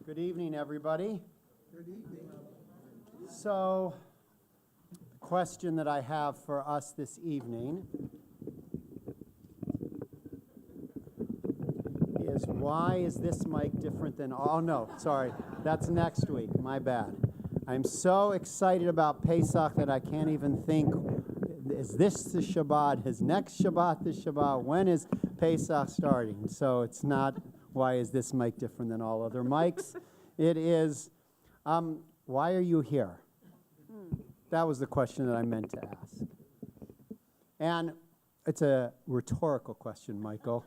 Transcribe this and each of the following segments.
Good evening, everybody. Good evening. So, the question that I have for us this evening is, why is this mic different than, oh no, sorry, that's next week, my bad. I'm so excited about Pesach that I can't even think, is this the Shabbat? Is next Shabbat the Shabbat? When is Pesach starting? So it's not, why is this mic different than all other mics? It is, why are you here? That was the question that I meant to ask. And it's a rhetorical question, Michael.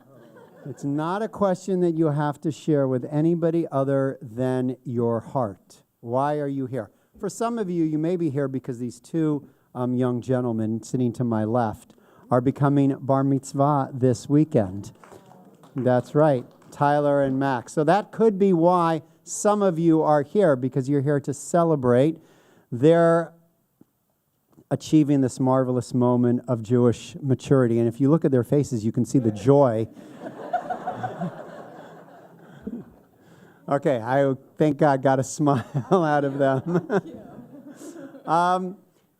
It's not a question that you have to share with anybody other than your heart. Why are you here? For some of you, you may be here because these two young gentlemen sitting to my left are becoming bar mitzvah this weekend. That's right, Tyler and Max. So that could be why some of you are here, because you're here to celebrate their achieving this marvelous moment of Jewish maturity. And if you look at their faces, you can see the joy. Okay, I thank God got a smile out of them.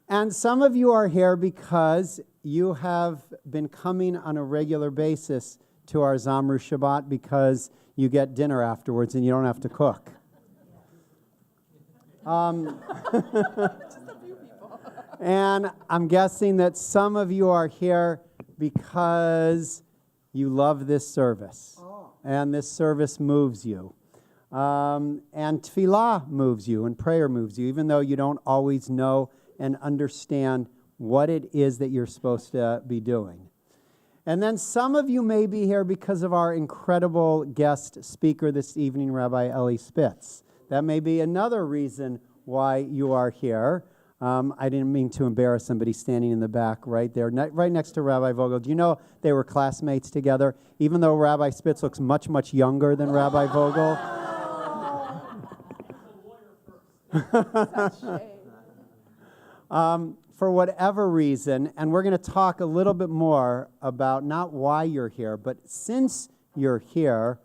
And some of you are here because you have been coming on a regular basis to our Zamru Shabbat because you get dinner afterwards and you don't have to cook. And I'm guessing that some of you are here because you love this service. And this service moves you. And tefillah moves you, and prayer moves you, even though you don't always know and understand what it is that you're supposed to be doing. And then some of you may be here because of our incredible guest speaker this evening, Rabbi Eli Spitz. That may be another reason why you are here. I didn't mean to embarrass somebody standing in the back right there, right next to Rabbi Vogel. Do you know they were classmates together? Even though Rabbi Spitz looks much, much younger than Rabbi Vogel. For whatever reason, and we're going to talk a little bit more about not why you're here, but since you're here,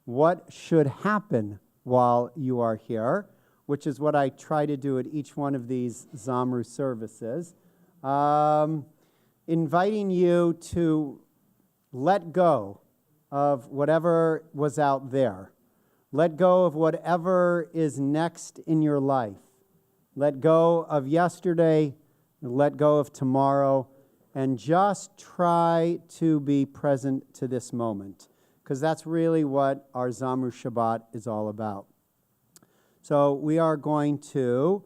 what should happen while you are here, which is what I try to do at each one of these Zamru services, inviting you to let go of whatever was out there. Let go of whatever is next in your life. Let go of yesterday, let go of tomorrow, and just try to be present to this moment, because that's really what our Zamru Shabbat is all about. So we are going to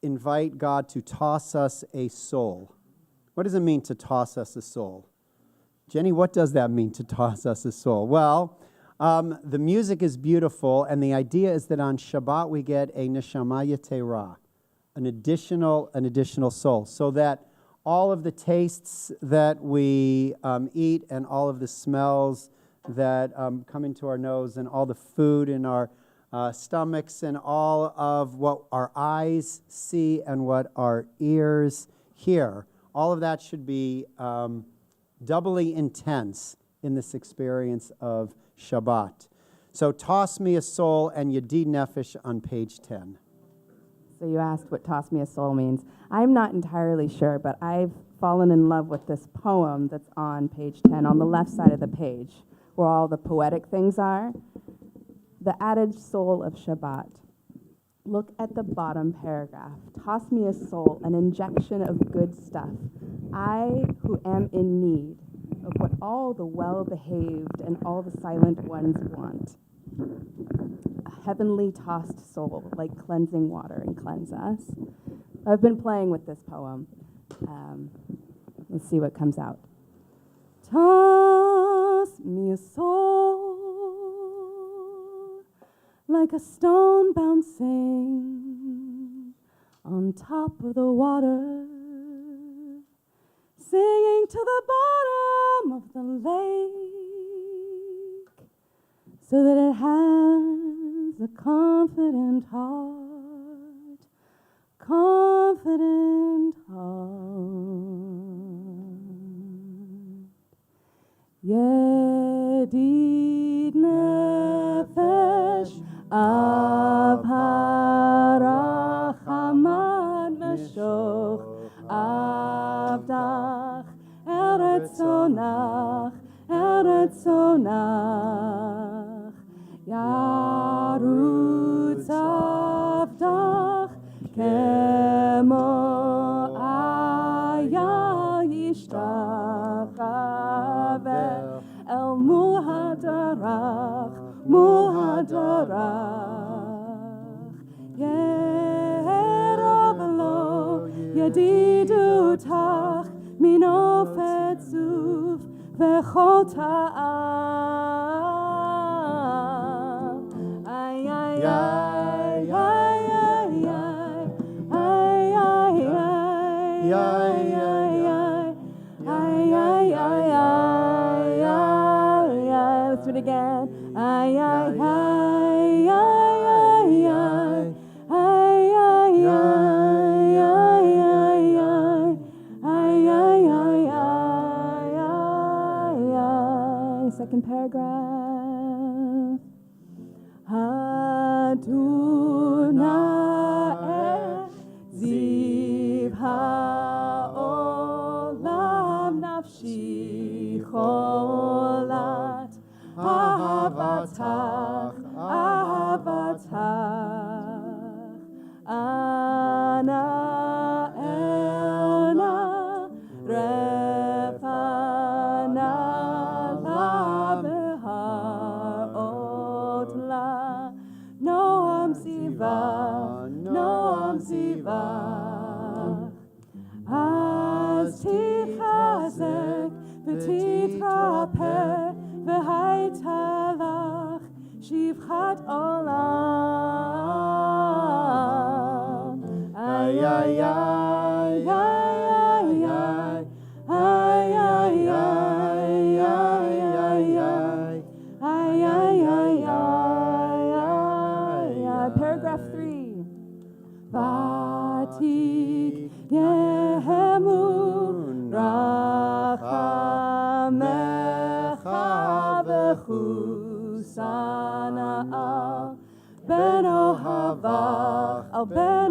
invite God to toss us a soul. What does it mean to toss us a soul? Jenny, what does that mean, to toss us a soul? Well, the music is beautiful, and the idea is that on Shabbat we get a neshama yetera, an additional soul, so that all of the tastes that we eat and all of the smells that come into our nose, and all the food in our stomachs, and all of what our eyes see and what our ears hear. All of that should be doubly intense in this experience of Shabbat. So toss me a soul and Yedid Nefesh on page 10. So you asked what toss me a soul means. I'm not entirely sure, but I've fallen in love with this poem that's on page 10, on the left side of the page, where all the poetic things are. The added soul of Shabbat. Look at the bottom paragraph. Toss me a soul, an injection of good stuff. I who am in need of what all the well-behaved and all the silent ones want. A heavenly tossed soul, like cleansing water, and cleanse us. I've been playing with this poem. Let's see what comes out. Toss me a soul, like a stone bouncing on top of the water, singing to the bottom of the lake, so that it has a confident heart, confident heart. Yedid nefesh avharach hamad meshoch avdach eretzonach yarutz avdach kemo ayal yishtachaveh el muhadarach yerobelo yedidutach minofet zuf v'chol ta'am ay ay ay ay ay ay ay ay. Let's do it again. Ay ay ay ay ay ay ay ay. Second paragraph. Haduna ziv ha'olam nafshi cholat ahavatach ana elna refana la beha'ot la noam ziva az tichazek v'titrapeh v'haitalach shivchat olam. Ay ay ay ay ay ay ay ay ay. Paragraph 3. Vatik yehemu rachamecha v'chusana al ben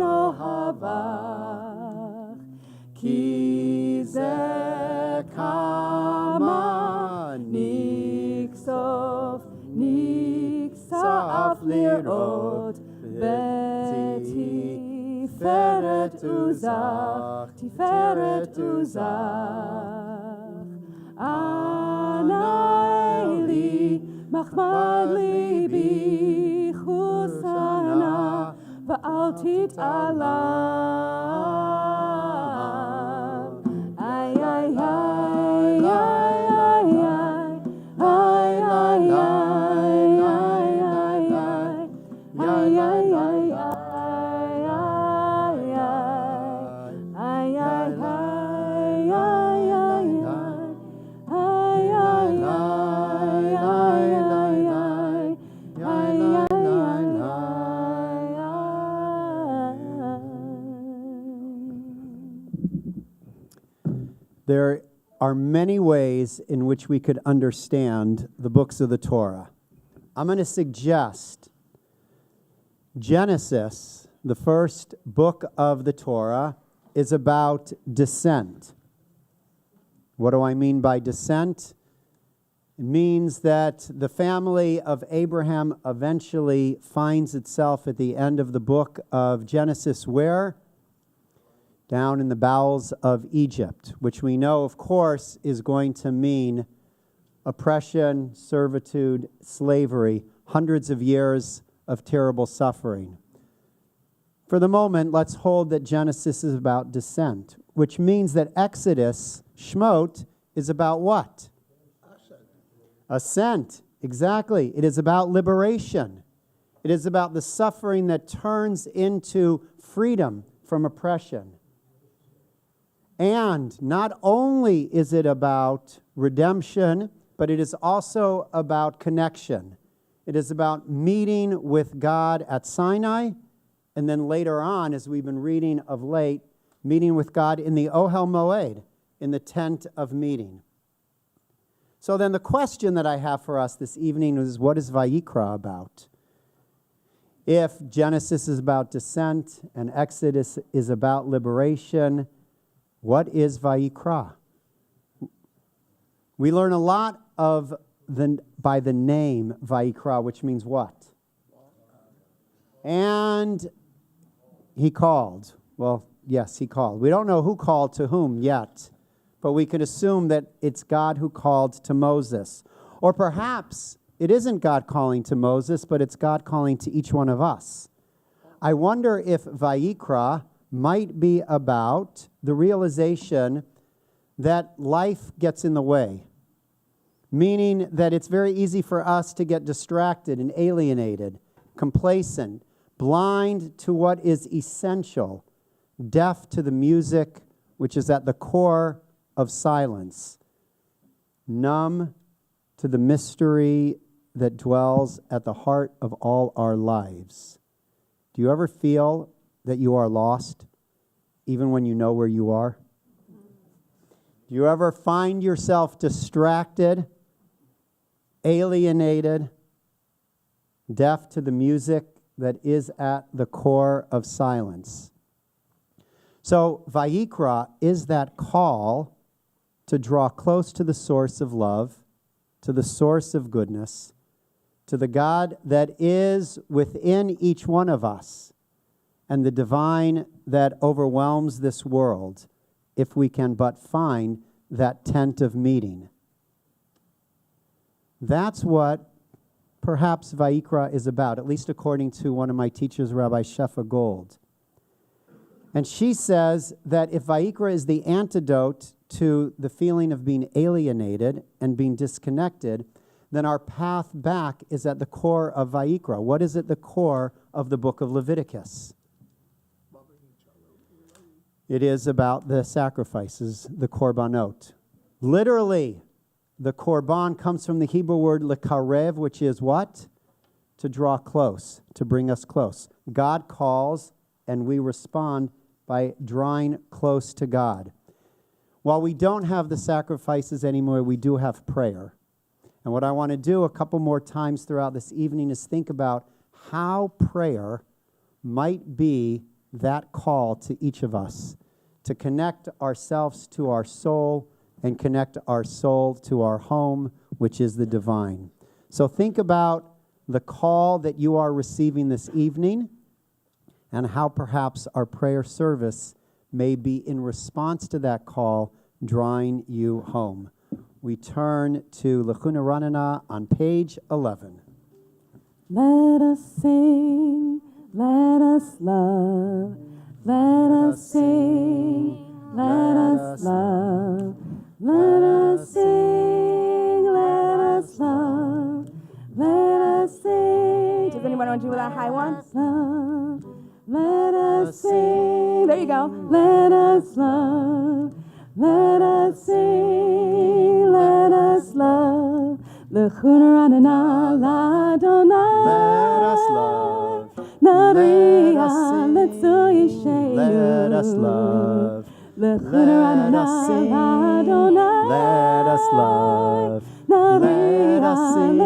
ohavach ki ze kama niksof lirot Tiferet uzach Anaili Machmad libi Chusana Va'al tit'ala. Ay ay ay ay ay ay ay ay ay There are many ways in which we could understand the books of the Torah. I'm going to suggest Genesis, the first book of the Torah, is about descent. What do I mean by descent? It means that the family of Abraham eventually finds itself at the end of the book of Genesis where? Down in the bowels of Egypt, which we know, of course, is going to mean oppression, servitude, slavery, hundreds of years of terrible suffering. For the moment, let's hold that Genesis is about descent, which means that Exodus, Shmot, is about what? Ascent, exactly. It is about liberation. It is about the suffering that turns into freedom from oppression. And not only is it about redemption, but it is also about connection. It is about meeting with God at Sinai, and then later on, as we've been reading of late, meeting with God in the Ohel Moed, in the tent of meeting. So then the question that I have for us this evening is, what is Vayikra about? If Genesis is about descent and Exodus is about liberation, what is Vayikra? We learn a lot by the name Vayikra, which means what? And he called. Well, yes, he called. We don't know who called to whom yet, but we could assume that it's God who called to Moses. Or perhaps it isn't God calling to Moses, but it's God calling to each one of us. I wonder if Vayikra might be about the realization that life gets in the way, meaning that it's very easy for us to get distracted and alienated, complacent, blind to what is essential, deaf to the music which is at the core of silence, numb to the mystery that dwells at the heart of all our lives. Do you ever feel that you are lost, even when you know where you are? Do you ever find yourself distracted, alienated, deaf to the music that is at the core of silence? So Vayikra is that call to draw close to the source of love, to the source of goodness, to the God that is within each one of us, and the divine that overwhelms this world, if we can but find that tent of meeting. That's what perhaps Vayikra is about, at least according to one of my teachers, Rabbi Shefa Gold. And she says that if Vayikra is the antidote to the feeling of being alienated and being disconnected, then our path back is at the core of Vayikra. What is at the core of the book of Leviticus? It is about the sacrifices, the korbanot. Literally, the korban comes from the Hebrew word lekarev, which is what? To draw close, to bring us close. God calls, and we respond by drawing close to God. While we don't have the sacrifices anymore, we do have prayer. And what I want to do a couple more times throughout this evening is think about how prayer might be that call to each of us to connect ourselves to our soul and connect our soul to our home, which is the divine. So think about the call that you are receiving this evening and how perhaps our prayer service may be in response to that call, drawing you home. We turn to Lechuna Ranana on page 11. Let us sing, let us love, let us sing, let us love, let us sing, let us love, let us sing. Does anyone want to do that high one? Love, let us sing. There you go. Let us love, let us sing, let us love. L'chuna ranana l'Adonai. Let us love. Naria Let us sing. l'tzoyishenu. Let us love. Let us sing. Let us love. Let us sing.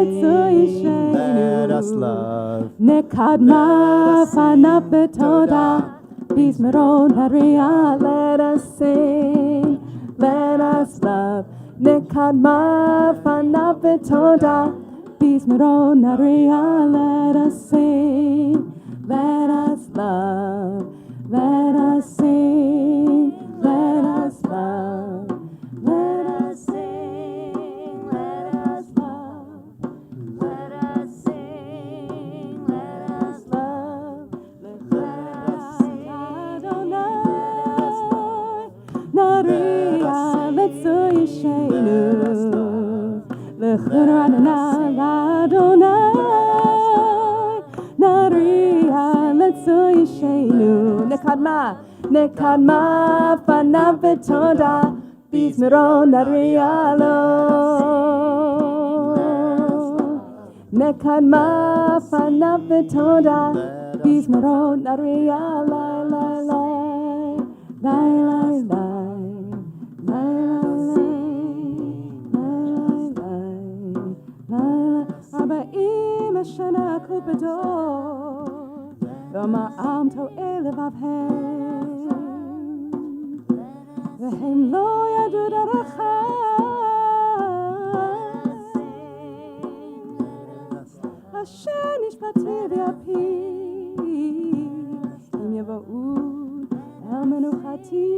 Let us love. Nekadma fanapetoda. Bismero naria. Let us sing. Let us love. Nekadma fanapetoda. Bismero naria. Let us sing. Let us love. Let us sing. Let us love. Let us sing. Let us love. Let us sing. Let us love. Let us sing. Adonai. Naria. Let's yishenu. Lechur Adonai. Adonai. Naria. Let's yishenu. Nekadma fanav v'toda bismero naria lo. Nekadma fanav v'toda bismero naria lai lai lai lai lai lai lai arba'im shana kupado. V'ma am to'eh levavhem v'hem lo yadu daracha asher nishpati v'api im yava'u el menuchati.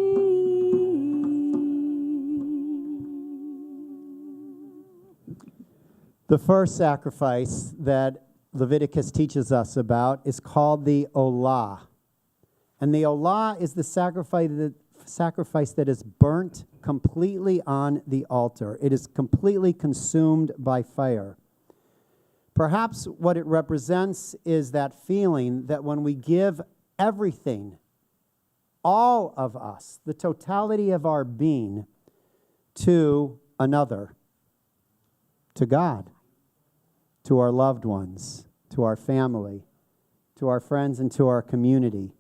The first sacrifice that Leviticus teaches us about is called the olah. And the olah is the sacrifice that is burnt completely on the altar. It is completely consumed by fire. Perhaps what it represents is that feeling that when we give everything, all of us, the totality of our being, to another, to God, to our loved ones, to our family, to our friends, and to our community,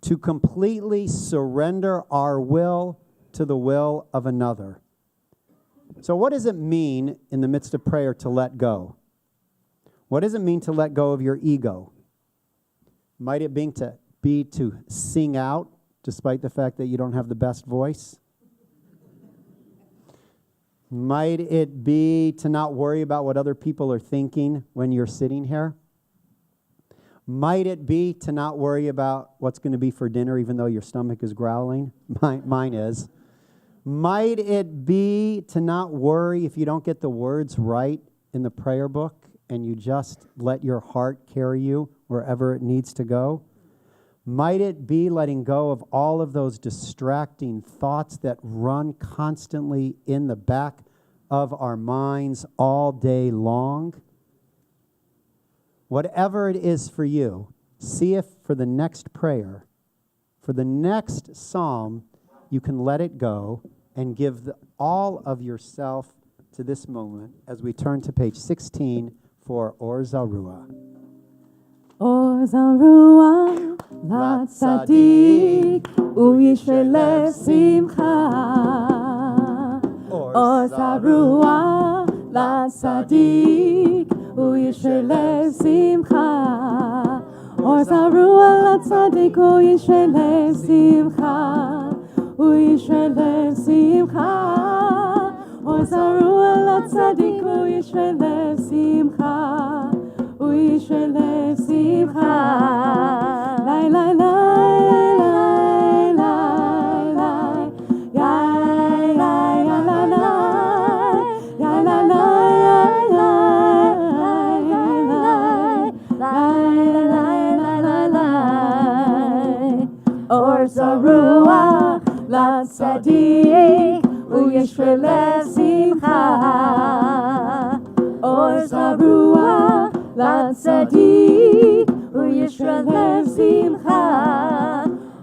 to completely surrender our will to the will of another. So what does it mean in the midst of prayer to let go? What does it mean to let go of your ego? Might it be to sing out despite the fact that you don't have the best voice? Might it be to not worry about what other people are thinking when you're sitting here? Might it be to not worry about what's going to be for dinner even though your stomach is growling? Mine is. Might it be to not worry if you don't get the words right in the prayer book and you just let your heart carry you wherever it needs to go? Might it be letting go of all of those distracting thoughts that run constantly in the back of our minds all day long? Whatever it is for you, see if for the next prayer, for the next psalm, you can let it go and give all of yourself to this moment as we turn to page 16 for Or Zarua. Or Zarua LaTzadik Uyishle Simcha. Or Zarua LaTzadik Uyishle Simcha. Or Zarua LaTzadik Uyishle Simcha. Uyishle Simcha. Or Zarua LaTzadik Uyishle Simcha. Uyishle Simcha. Lai lai lai lai lai lai. Yai yai ya la la. Yai la la yai yai la la. Or Zarua LaTzadik Uyishle Simcha. Or Zarua LaTzadik Uyishle Simcha.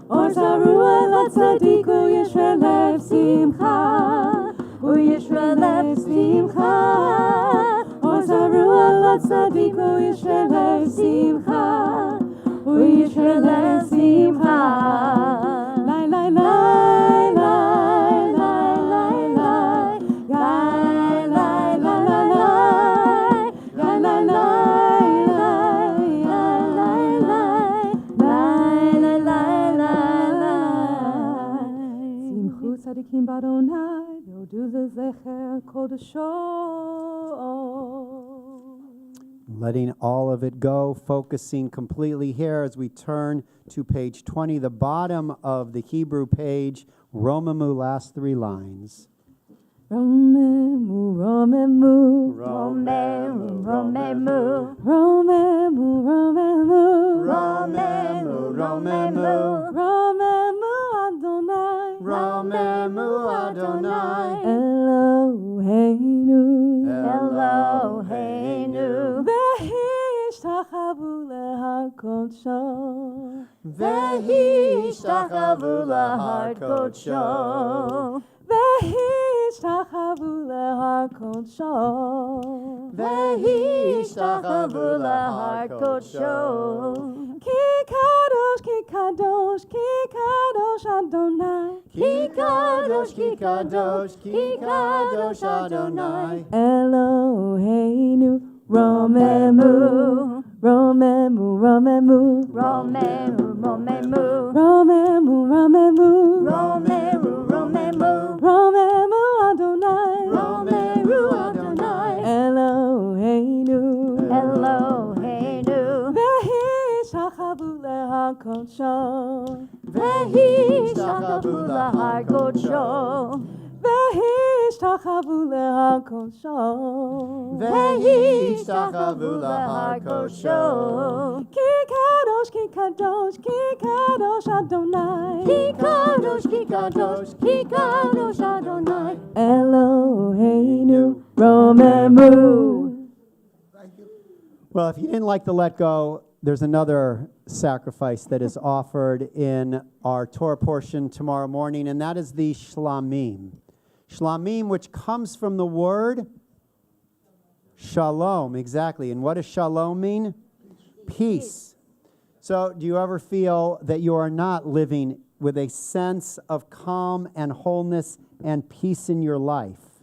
Or Zarua LaTzadik Uyishle Simcha. Uyishle Simcha. Or Zarua LaTzadik Uyishle Simcha. Uyishle Simcha. Lai lai lai Du ze zecher kodesho. Letting all of it go, focusing completely here as we turn to page 20, the bottom of the Hebrew page, Romemu, last 3 lines. Romemu, Romemu, Romemu, Romemu, Romemu, Romemu, Romemu, Romemu, Romemu Adonai, Romemu Adonai, Eloheinu, Eloheinu, V'hishtachavu lehar kodsho, V'hishtachavu lehar kodsho, V'hishtachavu lehar kodsho, V'hishtachavu lehar kodsho. Ki kadosh Adonai, Ki kadosh Adonai, Eloheinu, Romemu, Romemu, Romemu, Romemu, Romemu, Romemu, Romemu, Romemu, Romemu, Romemu Adonai, Romemu Adonai, Eloheinu, Eloheinu, V'hishtachavu lehar kodsho, V'hishtachavu lehar kodsho, V'hishtachavu lehar kodsho, V'hishtachavu lehar kodsho. Ki kadosh Adonai, Ki kadosh Adonai, Eloheinu, Romemu. Well, if you didn't like the let go, there's another sacrifice that is offered in our Torah portion tomorrow morning, and that is the shlamim. Shlamim, which comes from the word shalom, exactly. And what does shalom mean? Peace. So do you ever feel that you are not living with a sense of calm and wholeness and peace in your life?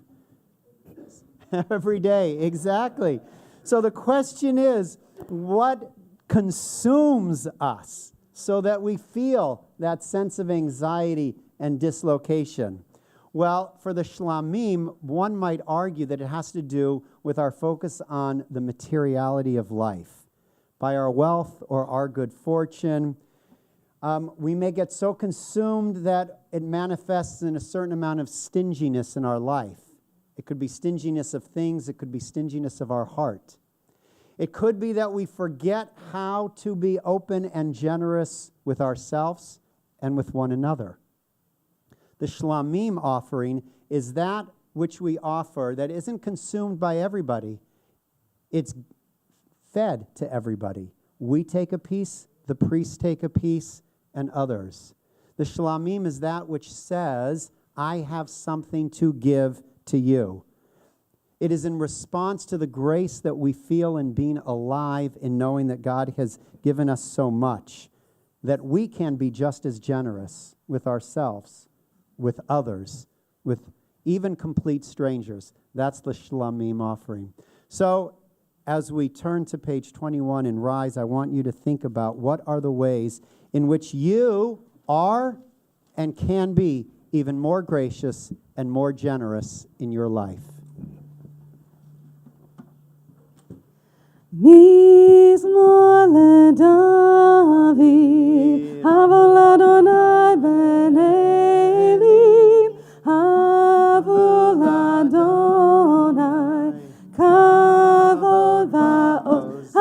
Every day, exactly. So the question is, what consumes us so that we feel that sense of anxiety and dislocation? Well, for the shlamim, one might argue that it has to do with our focus on the materiality of life. By our wealth or our good fortune, we may get so consumed that it manifests in a certain amount of stinginess in our life. It could be stinginess of things. It could be stinginess of our heart. It could be that we forget how to be open and generous with ourselves and with one another. The shlamim offering is that which we offer that isn't consumed by everybody. It's fed to everybody. We take a piece, the priests take a piece, and others. The shlamim is that which says, I have something to give to you. It is in response to the grace that we feel in being alive, in knowing that God has given us so much, that we can be just as generous with ourselves, with others, with even complete strangers. That's the shlamim offering. So, as we turn to page 21 and rise, I want you to think about what are the ways in which you are and can be even more gracious and more generous in your life. Mizmor leDavid, Havol Adonai ben Elim, Havol Adonai, Kavod va'oz,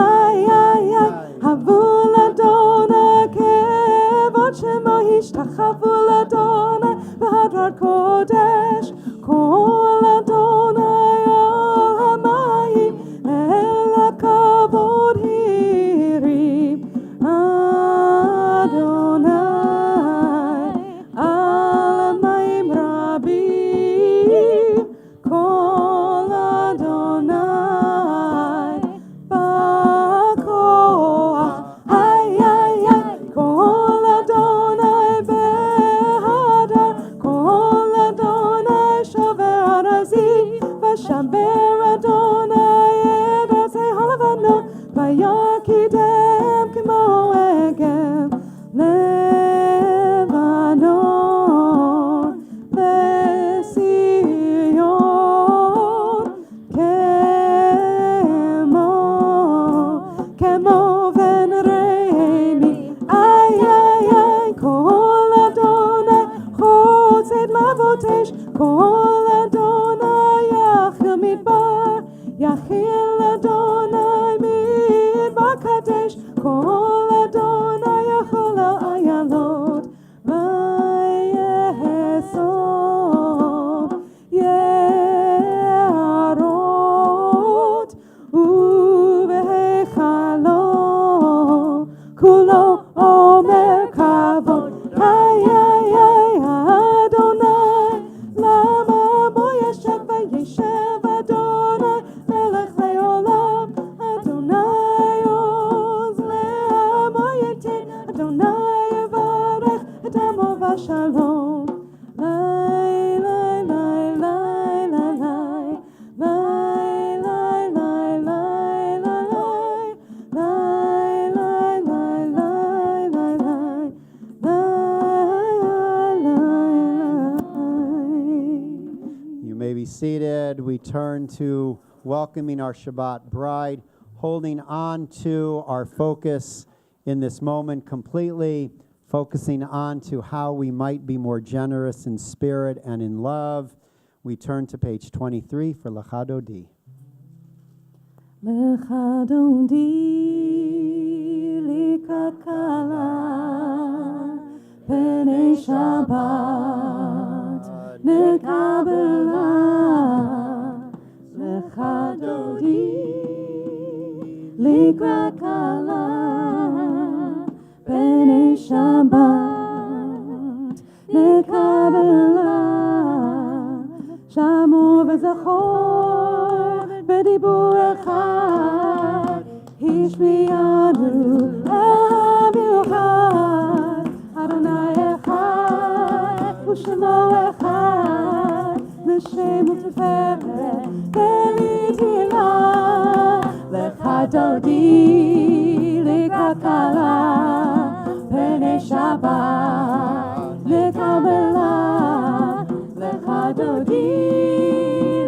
Havol Adonai, Kevod Shemo Hishtachavu l'Adonai, V'hadrat Kodesh, Kol Adonai al Hamayim, El HaKavod head, we turn to welcoming our Shabbat bride, holding on to our focus in this moment completely, focusing on to how we might be more generous in spirit and in love. We turn to page 23 for Lecha Dodi. Lecha Dodi likrat kala Penei Shabbat nekabela Lecha Dodi likrat kala Penei Shabbat nekabela Shamor v'zachor b'dibur echad Hishmiyanu el miuchad Adonai echad u'shemo echad L'shem u'teferet v'litila Lecha Dodi likrat kala Penei Shabbat nekabela Lecha Dodi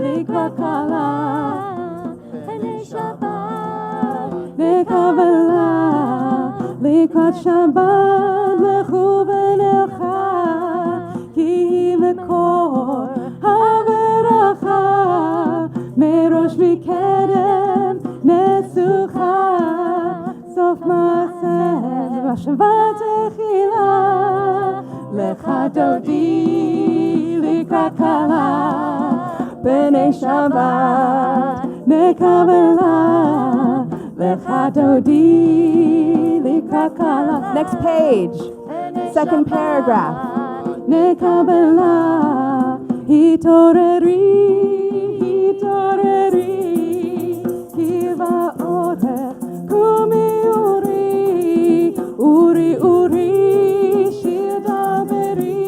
likrat kala Penei Shabbat nekabela Likrat Shabbat lechu v'nelcha Ki mekor haveracha Merosh mikedem nesucha Sof ma'aseh v'shavat echila Lecha Dodi likrat kala Penei Shabbat nekabela Lecha Dodi likrat kala. Next page, second paragraph. Nekabela hitoreri kiva orech kumi uri shidaveri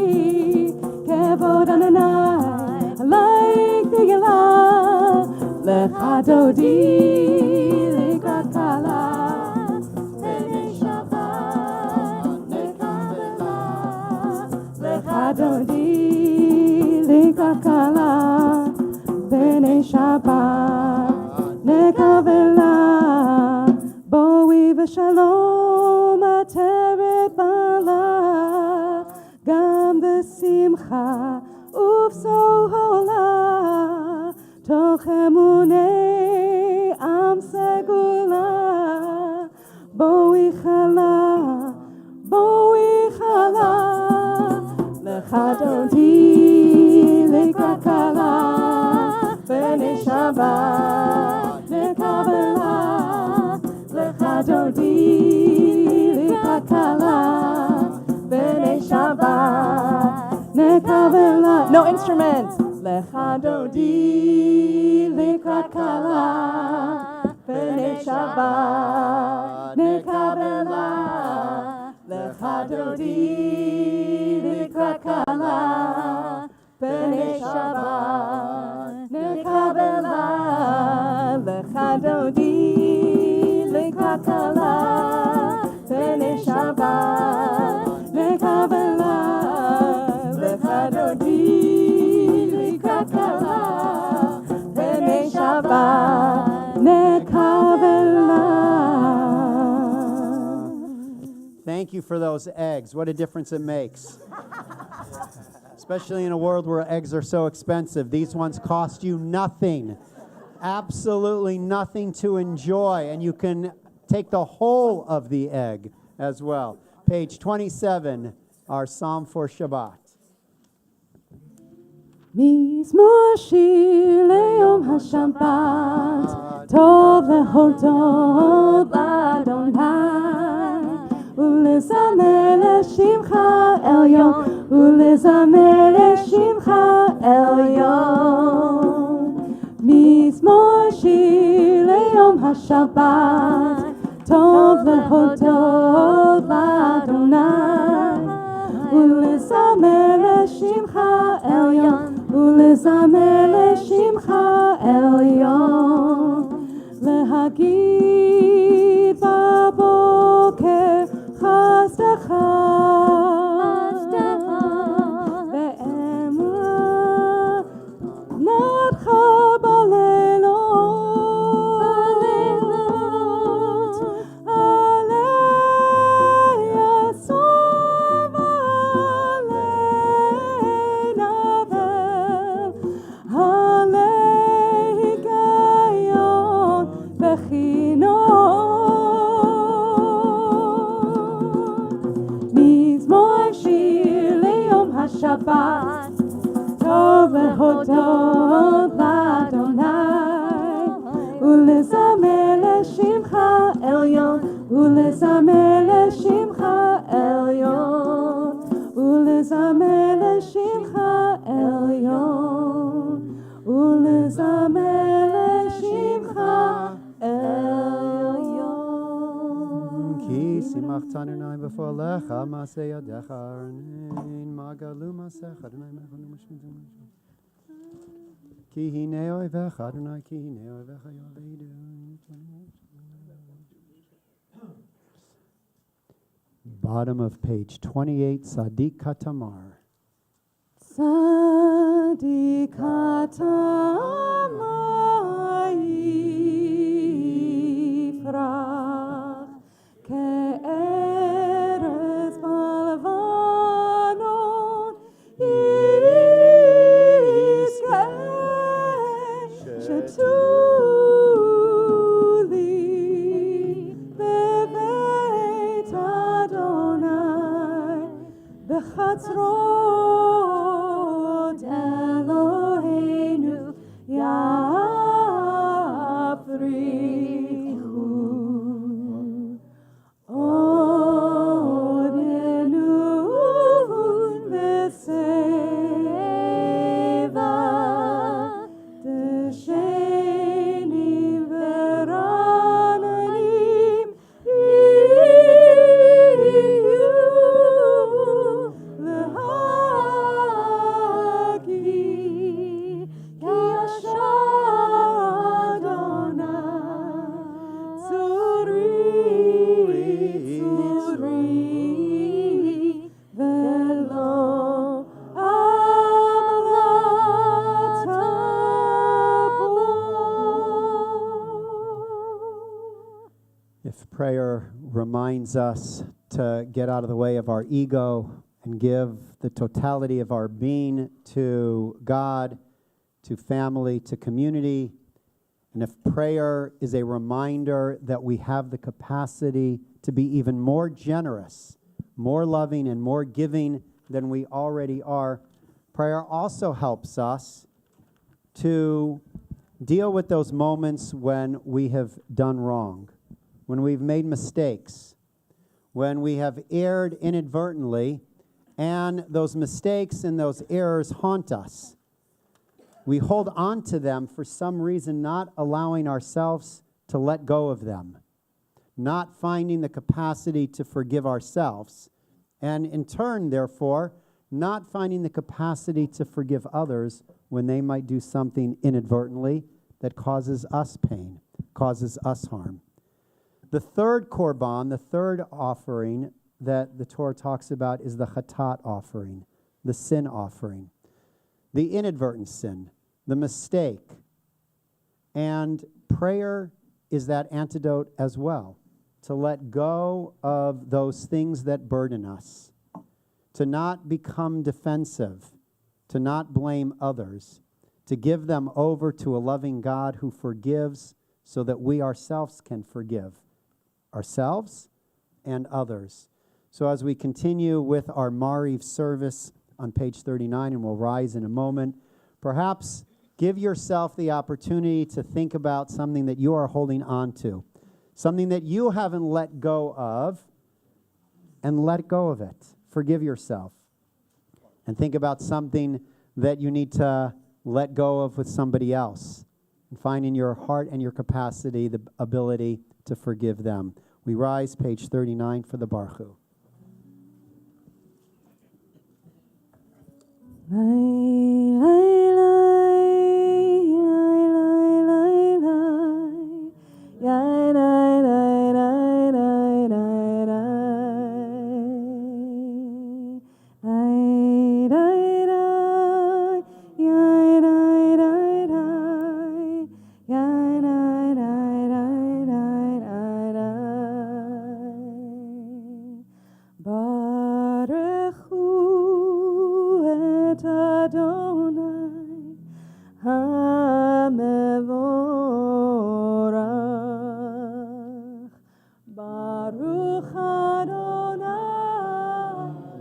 kevod Adonai like Tigla Lecha Dodi likrat kala Penei Shabbat nekabela Lecha Dodi likrat kala Penei Shabbat nekabela Boi v'shalom ateret bala Gam b'simcha ufsohola Toch emunei am segula Boi chala Lecha Dodi likrat kala Penei Shabbat nekabela Lecha Dodi likrat kala Penei Shabbat nekabela. No instruments. Lecha Dodi likrat kala Penei Shabbat nekabela Lecha Dodi likrat kala Penei Shabbat nekabela Lecha Dodi likrat kala Penei Shabbat nekabela Lecha Dodi likrat kala Penei Shabbat nekabela. Thank you for those eggs. What a difference it makes. Especially in a world where eggs are so expensive. These ones cost you nothing. Absolutely nothing to enjoy. And you can take the whole of the egg as well. Page 27, our Psalm for Shabbat. מזמור שיר ליום השבת, טוב להודות לאדוני, ולזמר לשמך עליון, ולזמר לשמך עליון. מזמור שיר ליום השבת, טוב להודות לאדוני, ולזמר לשמך עליון, ולזמר לשמך עליון. להגיד בבוקר חסדך ואמונתך Shabbat. Tov lehodot l'Adonai, ulezamer l'shimcha elyon, ulezamer l'shimcha elyon, ulezamer l'shimcha elyon, ulezamer l'shimcha elyon. Ki simach Adonai b'fo lecha ma'aseh yadecha arnein magalu ma'asecha Adonai mechanu mishmidim. Ki hinei oivecha Adonai ki hinei oivecha yovedu. Bottom of page 28, Sadiq Katamar. Sadikatamar yifrach ke'eretz ba'levanon yizkeh shetuli bebeit Adonai b'chatzrot Eloheinu yafrichu odenu v'seva t'sheni v'rananim yiyu l'hagi ki yashar Adonai tzuri v'lo amlatabu. If prayer reminds us to get out of the way of our ego and give the totality of our being to God, to family, to community, and if prayer is a reminder that we have the capacity to be even more generous, more loving, and more giving than we already are, prayer also helps us to deal with those moments when we have done wrong, when we've made mistakes, when we have erred inadvertently, and those mistakes and those errors haunt us. We hold on to them for some reason, not allowing ourselves to let go of them, not finding the capacity to forgive ourselves, and in turn, therefore, not finding the capacity to forgive others when they might do something inadvertently that causes us pain, causes us harm. The third korban, the third offering that the Torah talks about is the chatat offering, the sin offering, the inadvertent sin, the mistake. And prayer is that antidote as well, to let go of those things that burden us, to not become defensive, to not blame others, to give them over to a loving God who forgives so that we ourselves can forgive ourselves and others. So as we continue with our Mariv service on page 39, and we'll rise in a moment, perhaps give yourself the opportunity to think about something that you are holding on to, something that you haven't let go of, and let go of it. Forgive yourself. And think about something that you need to let go of with somebody else, and find in your heart and your capacity the ability to forgive them. We rise, page 39, for the Baruch. Adonai HaMevorach, Baruch Adonai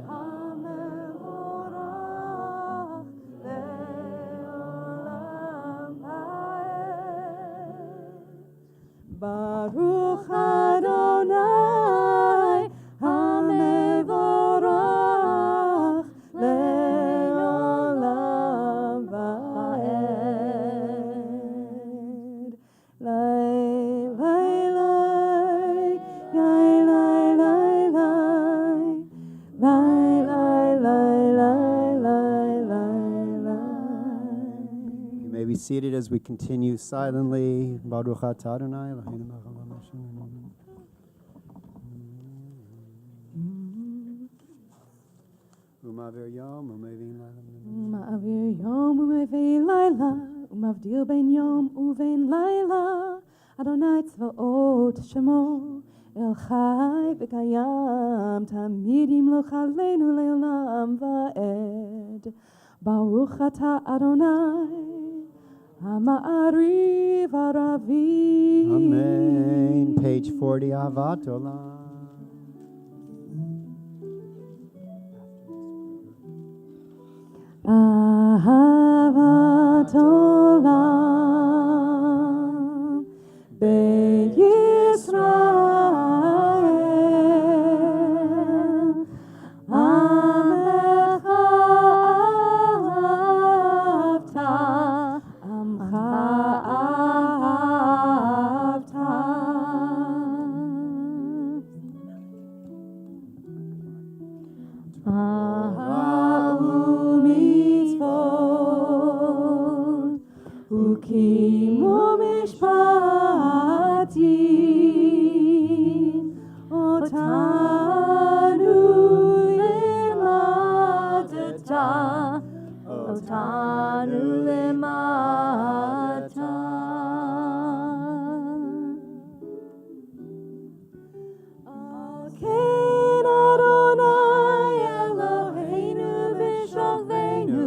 HaMevorach. Baruch Adonai HaMevorach Le'olam Va'ed. Lai, lai, lai, lai, lai, lai, lai. Lai, lai, lai, lai, lai, lai, lai. You may be seated as we continue silently. Baruch atah Adonai Eloheinu melech haolam v'shem. Umavir yom umevin laila. Ma'avir yom u'mevein laila, u'mavdil ben yom u'vein laila. Adonai tzvaot shemo, El chai v'kayam, tamid yimloch aleinu le'olam va'ed. Baruch atah Adonai, ha'ma'ariv ha'ravim. Amen. Page 40, Ahavat Olam. Ahavat olam beYisrael, Amecha ahavta, Amcha ahavta. Ukimu mishpatim, otanu limadata, otanu limadata. Alkein Adonai Eloheinu v'shavenu,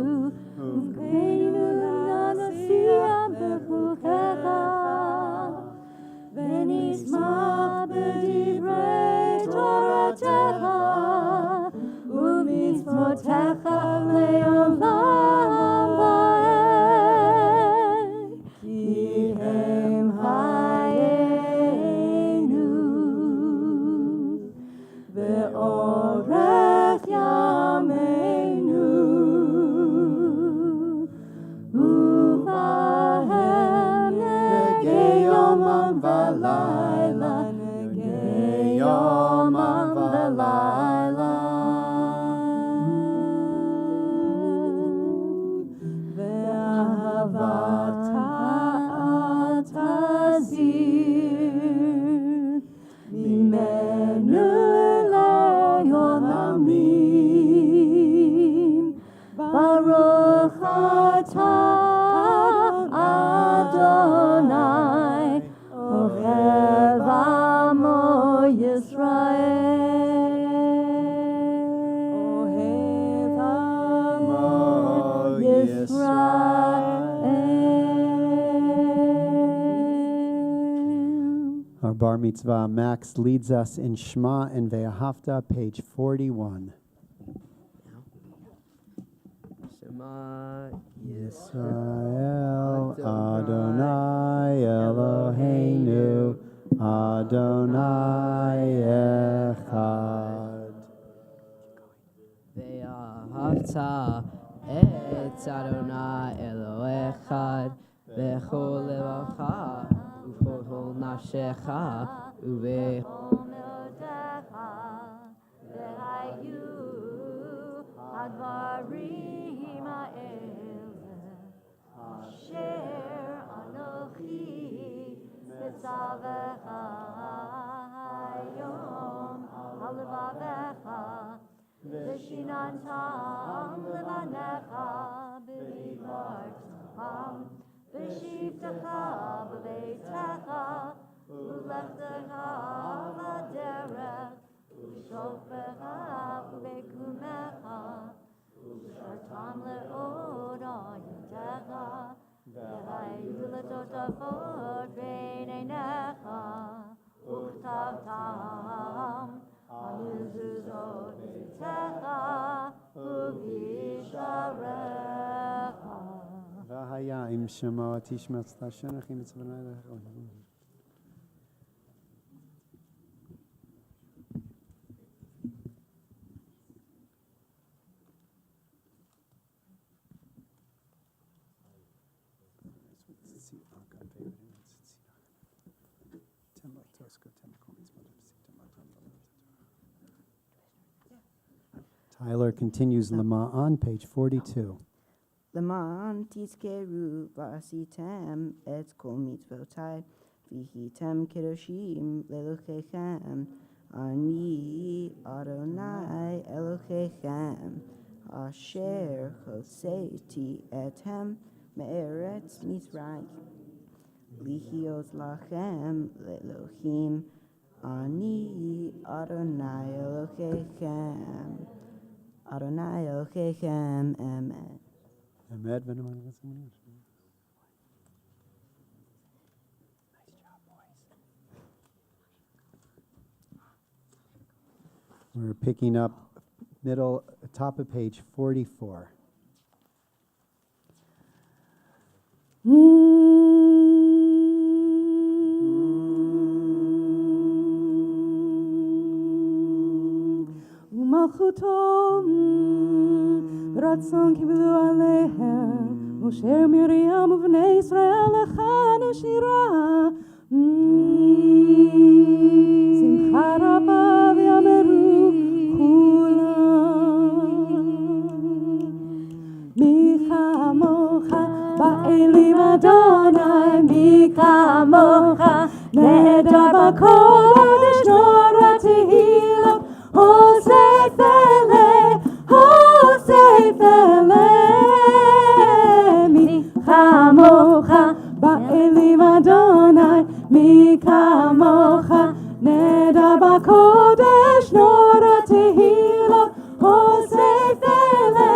uvkeinu l'anasiyam b'chukecha, v'nisma b'divrei Toratecha, u'mitzvotecha le'olam va'ed, ki hem hayenu, ve'orech yameinu, uvahem negei yomam v'layla, negei yomam v'layla. Ve'ahavat ha'tazir, mimenu le'olamim. Baruch atah Adonai, ohev amo Yisrael. Ohev amo Yisrael. Our bar mitzvah Max leads us in Shema and Ve'ahavta, page 41. Shema Yisrael Adonai Eloheinu Adonai Echad. Ve'ahavta et Adonai Elohechad b'chol levacha u'chol nafshecha u'bechol Omeotecha, v'hayu hadvarim ha'ele, asher anochi mitzavecha hayom al levavecha, v'shinantam levanecha b'divartam, v'shivtecha b'beitecha, u'lechtecha v'derech, u'shofecha u'bekumecha, u'shartam le'odayetecha, v'hayu letotafot bein einecha, u'chtavtam המזוזות ביתך ובשעריך. והיה עם שמו תשמע צלשונך עם צבנה Tyler continues Lama on page 42. למען תזכרו ועשיתם את כל מצוותיי, והייתם קדושים לאלוהיכם. אני אדוני אלוהיכם, אשר הוצאתי אתכם מארץ מצרים, להיות לכם לאלוהים. אני אדוני אלוהיכם. אדוני אלוהיכם, אמן. Ahmed, nice job, boys. We're picking up top of page 44. ומלכותו רצון קיבלו עליהם, משה מרים ובני ישראל לכנו שירה. שמחה רבה ויאמרו כולם, מי כמוך באלים אדוני, מי כמוך נהדר בקודש נורא תהילות, הוסף אלה, מי כמוך באלים אדוני, מי כמוך נהדר בקודש נורא תהילות, הוסף אלה.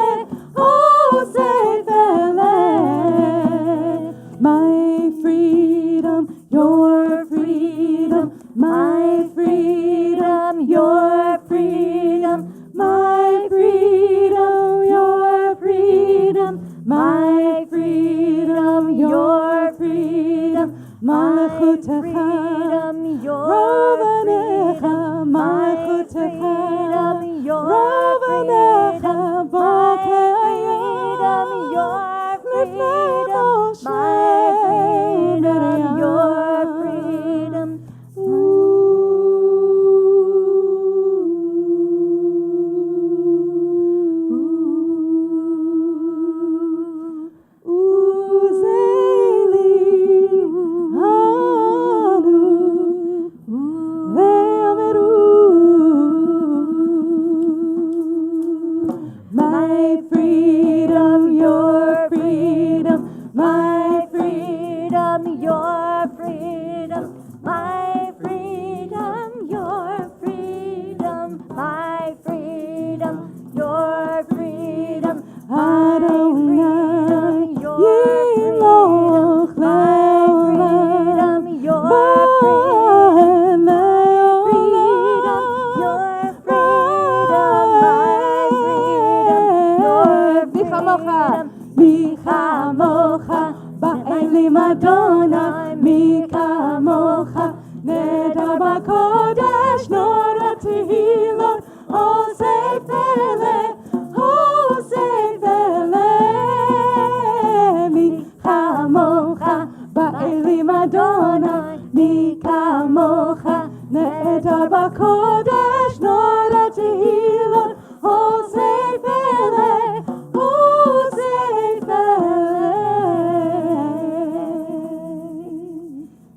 My freedom, your freedom, my freedom, your freedom, my freedom, your freedom, my freedom, your freedom, מלכותך רוב עליך, מלכותך רוב עליך, בקיים לפני משה מרים. מי כמוך באלים אדוני, מי כמוך נהדר בקודש נורא תהילות, הוסף אלה, מי כמוך באלים אדוני, מי כמוך נהדר בקודש נורא תהילות, הוסף אלה.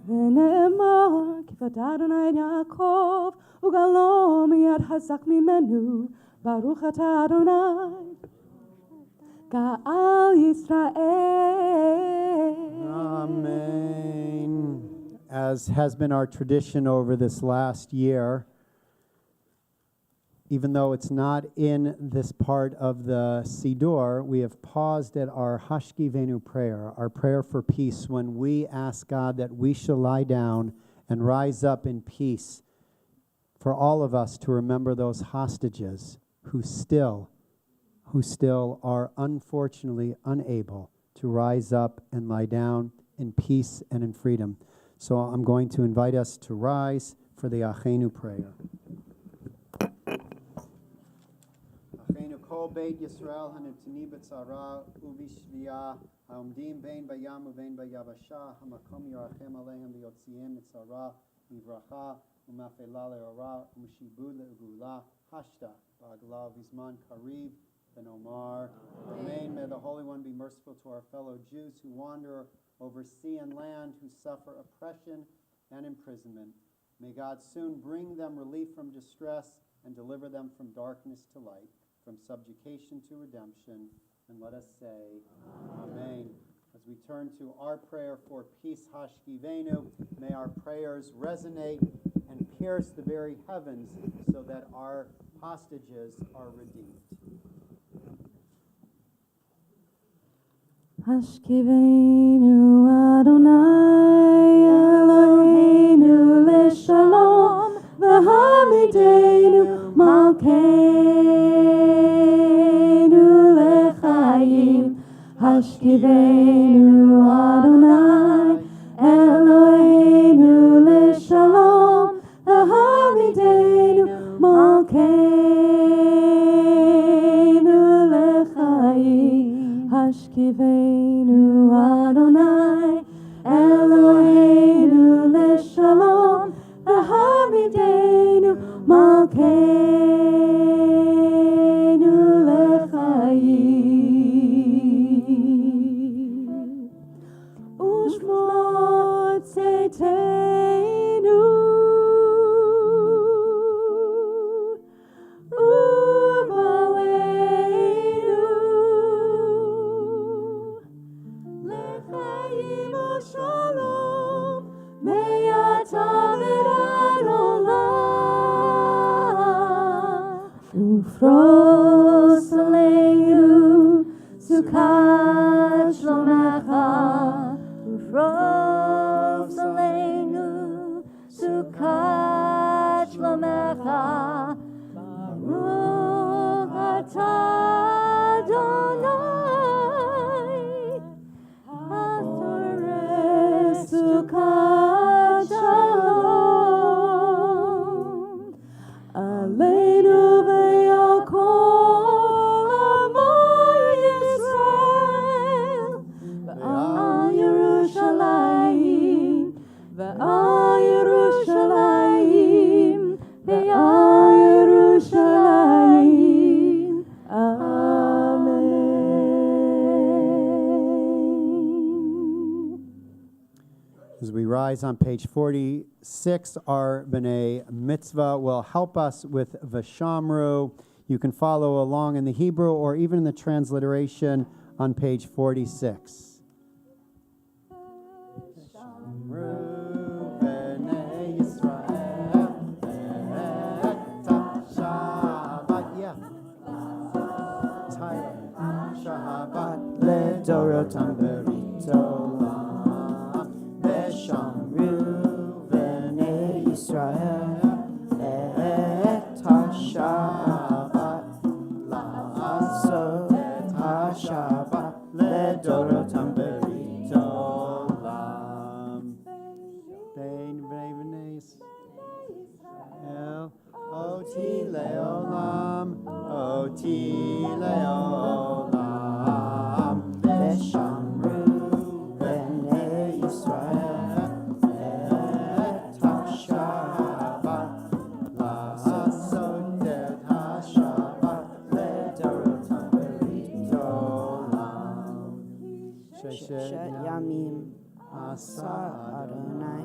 ונאמר אדוני יעקב וגאלו מיד חזק ממנו, ברוך אתה אדוני גאל ישראל. Amen. As has been our tradition over this last year, even though it's not in this part of the Siddur, we have paused at our Hashkivenu prayer, our prayer for peace, when we ask God that we shall lie down and rise up in peace, for all of us to remember those hostages who still are unfortunately unable to rise up and lie down in peace and in freedom. So I'm going to invite us to rise for the Achenu prayer. Achenu kol beit Yisrael hanetini b'tzara ubishviya העומדים בין בים ובין ביבשה, המקום ירחם עליהם ויוציאם מצרה לברכה ומאפלה לאורה ומשעבוד לגאולה, השתה בעגלה ובזמן קריב ונאמר, Amen. May the Holy One be merciful to our fellow Jews who wander over sea and land, who suffer oppression and imprisonment. May God soon bring them relief from distress and deliver them from darkness to light, from subjugation to redemption. And let us say, Amen. As we turn to our prayer for peace, Hashkivenu, may our prayers resonate and pierce the very heavens so that our hostages are redeemed. Hashkivenu Adonai Eloheinu leshalom v'hamidenu malkeinu lechayim. Hashkivenu Adonai Eloheinu leshalom v'hamidenu malkeinu lechayim. Hashkivenu Adonai Eloheinu leshalom v'hamidenu malkeinu lechayim. Ushmot tzeiteinu Shalom, me'ata v'ad olam, ufros aleinu sukkot shlomecha, ufros aleinu sukkot shlomecha, baruch atah Adonai, Sukkot Shalom, Aleinu ve'al kol amo Yisrael, ve'al Yerushalayim, ve'al Yerushalayim, ve'al Yerushalayim. Amen. As we rise on page 46, our B'nai Mitzvah will help us with Vashamru. You can follow along in the Hebrew or even in the transliteration on page 46. Vashamru B'nai Yisrael et Shabbat. Yeah. Shabbat ledorotam beritolam. Shamru v'nei Yisrael et ha-Shabbat la'asot et ha-Shabbat ledorotam beritolam. Bein v'nei Yisrael oti leolam, oti leolam. V'shamru v'nei Yisrael Shet Yamim Asa Adonai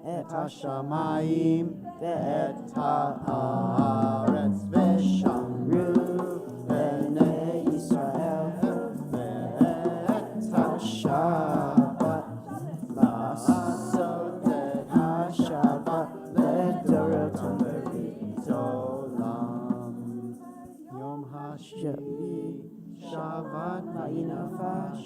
Et HaShamayim Ve'et Ha'aretz V'shamru B'nei Yisrael Ve'et HaShabbat La'asot et HaShabbat Le'dorotam Beritolam Yom HaShavi Shabbat Vayinafash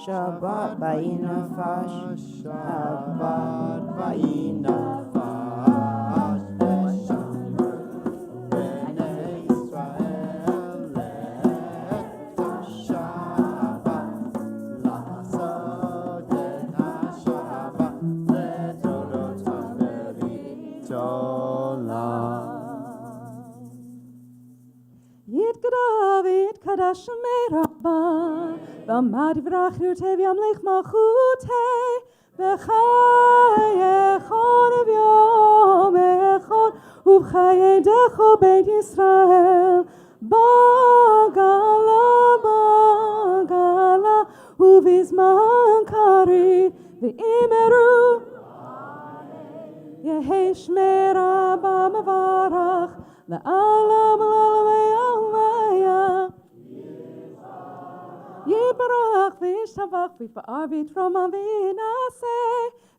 Shabbat Vayinafash Shabbat Vayinafash V'shamru B'nei Yisrael et HaShabbat La'asot et HaShabbat Le'dorotam beritolam. Yitkadav ויתקדש שמי רבה, ועמד יברח ירטה וימליך מלכותי, בחייכון וביום אחד, ובחיידך בית ישראל, בגלה, ובזמן קריב, ואמרו, יהי שמי רבה מברך, לעולם לעלמי. יתברך וישתבח ויתפאר ויתרומם וינשא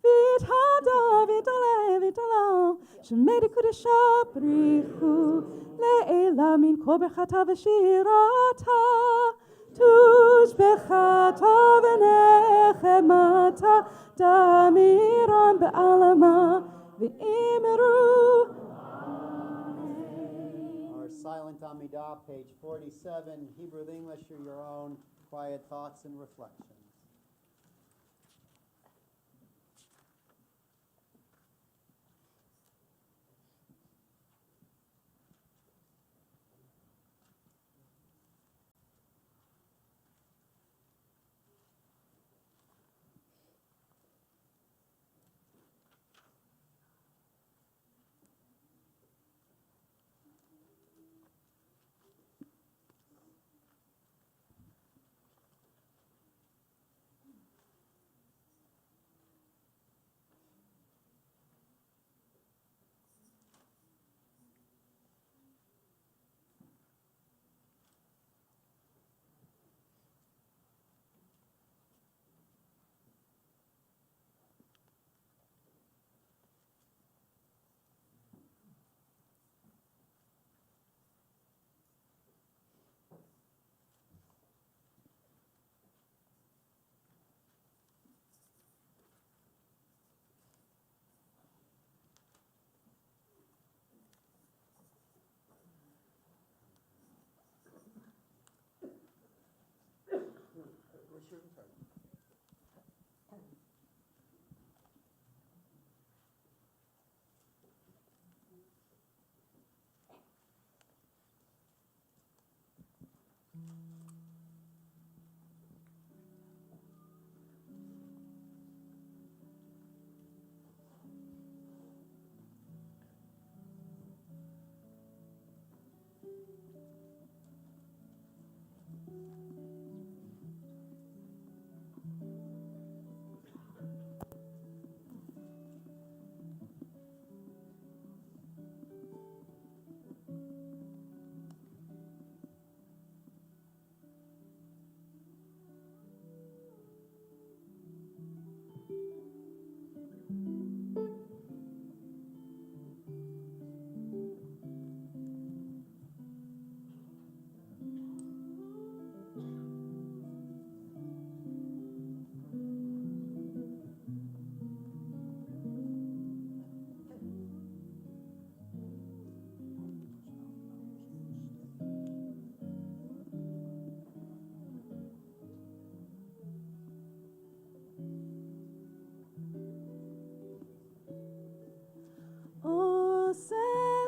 ויתהדר ויתעלה ויתעלה שמי קודשה בריחו לעילה מן כל ברכתה ושירתה תושבחתה ונחמתה תמירן בעלמה ואמרו. Our silent Amidah, page 47, Hebrew and English are your own quiet thoughts and reflections.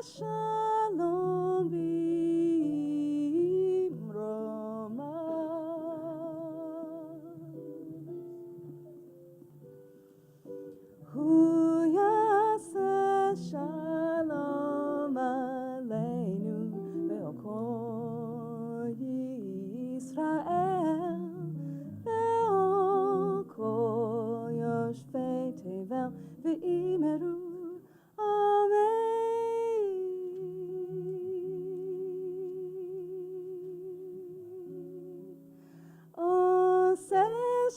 Shalom b'imroma. Hu yaseh shalom aleinu ve'ol Yisrael ve'ol kol yoshvei tevel ve'imeru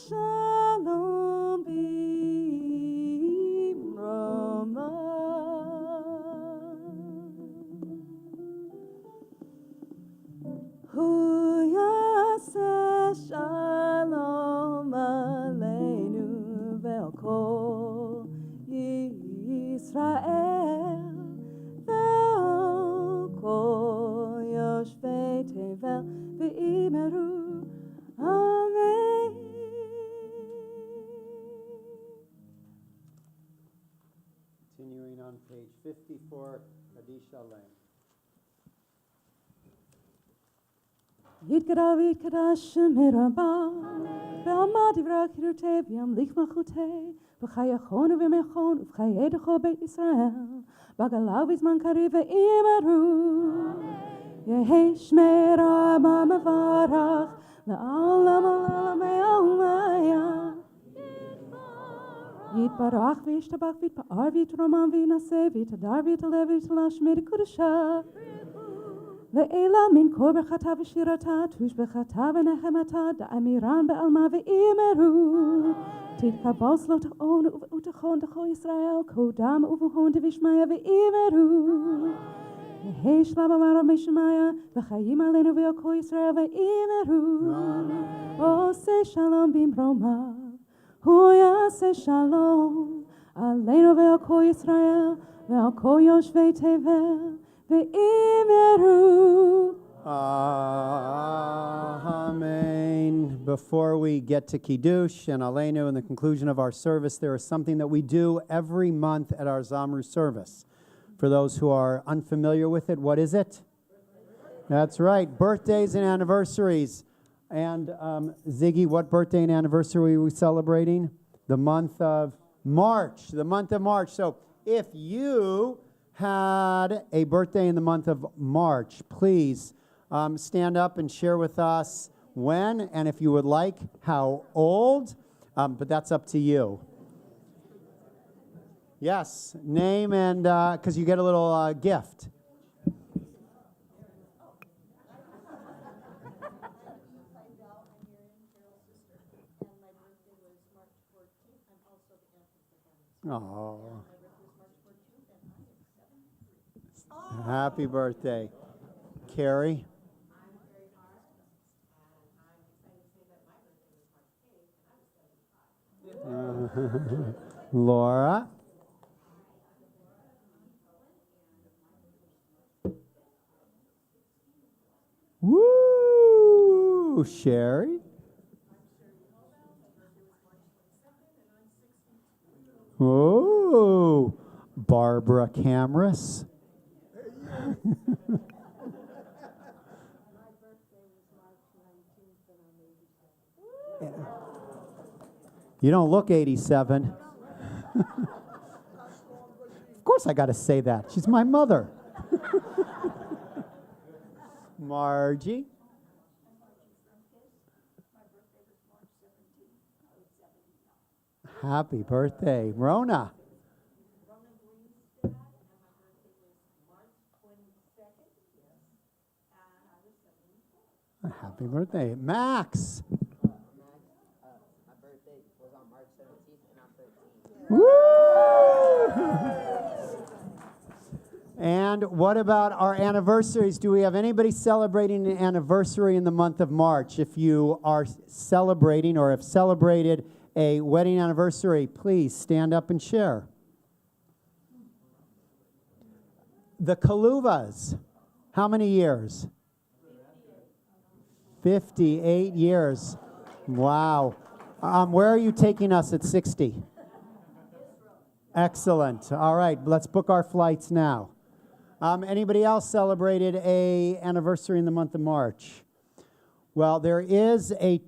Shalom b'imroma. Hu yaseh shalom aleinu ve'ol kol Yisrael ve'ol kol yoshvei tevel ve'imeru. Amen. Continuing on page 54, Hadisha Lane. יתגדל ויתקדש שמי רבה, ועמד דברי חירותי וימליך מלכותי, וחייכון ובימיכון ובחיי דכו בית ישראל, בגלה ובזמן קריב ואימרו. יהי שמי רבה מברך, לעולם עולם יומיה. יתברך וישתבח ויתפאר ויתרומם וינשא ויתהדר ויתעלה ויתלשמי לקודשה. לעילה מן כה ברכתה ושירתה, תושבחתה ונחמתה, דאמירן בעלמה ואימרו. תתקבוס לא תאון ובאותכון דכו ישראל, קודם ובהון דבשמיה ואימרו. יהי שלמה מרמי שמיה, וחיים עלינו ויוקו ישראל ואימרו. עושה שלום במרומיו, הוא יעשה שלום, עלינו ויוקו ישראל, ועל כל יושבי תבל. Amen. Before we get to Kiddush and Aleinu and the conclusion of our service, there is something that we do every month at our Zamru service. For those who are unfamiliar with it, what is it? That's right, birthdays and anniversaries. And Ziggy, what birthday and anniversary are we celebrating? The month of March. The month of March. So if you had a birthday in the month of March, please stand up and share with us when, and if you would like, how old, but that's up to you. Yes, name and, because you get a little gift. Oh. Happy birthday. Carrie? Laura? Woo! Sherry? Oh, Barbara Camrus? You don't look 87. Of course I got to say that. She's my mother. Margie? Happy birthday. Rona? Happy birthday. Max? My birthday was on March 17th and I'm 13. Woo! And what about our anniversaries? Do we have anybody celebrating an anniversary in the month of March? If you are celebrating or have celebrated a wedding anniversary, please stand up and share. The Kaluvas, how many years? 58 years. Wow. Where are you taking us at 60? Excellent. All right, let's book our flights now. Anybody else celebrated a anniversary in the month of March? Well, there is a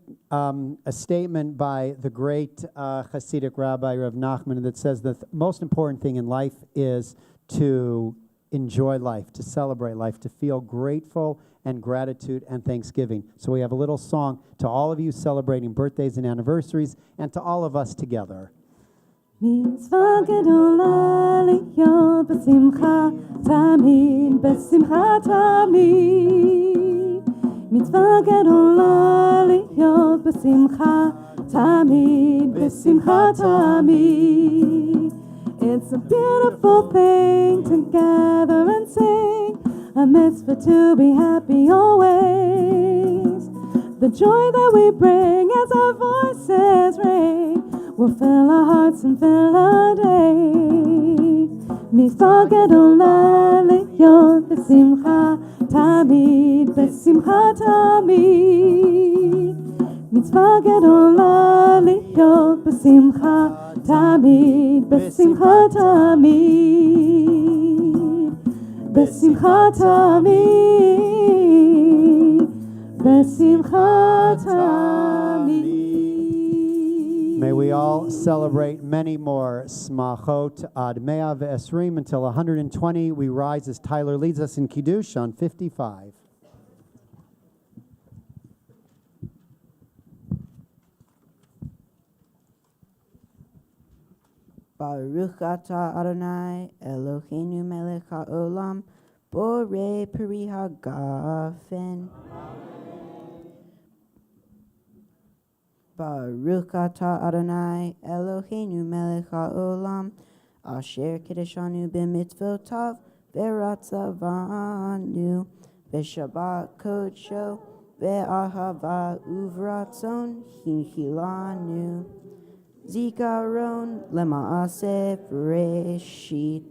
statement by the great Hasidic Rabbi Rav Nachman that says that the most important thing in life is to enjoy life, to celebrate life, to feel grateful and gratitude and thanksgiving. So we have a little song to all of you celebrating birthdays and anniversaries, and to all of us together. מצווה גדולה להיות בשמחה תמיד, בשמחה תמיד. מצווה גדולה להיות בשמחה תמיד, בשמחה תמיד. It's a beautiful thing to gather and sing, a mitzvah to be happy always. The joy that we bring as our voices ring will fill our hearts and fill our day. מצווה גדולה להיות בשמחה תמיד, בשמחה תמיד. מצווה גדולה להיות בשמחה תמיד, בשמחה תמיד. בשמחה תמיד, בשמחה תמיד. May we all celebrate many more smachot ad 120 until 120. We rise as Tyler leads us in Kiddush on 55. Baruch atah Adonai Eloheinu melech haolam borei peri hagafen. Baruch atah Adonai Eloheinu melech haolam asher kiddushanu b'mitzvotav v'ratzavanu v'shabbat kodsho v'ahava uvratzon hinchilanu. Zikaron lema'aseh breshit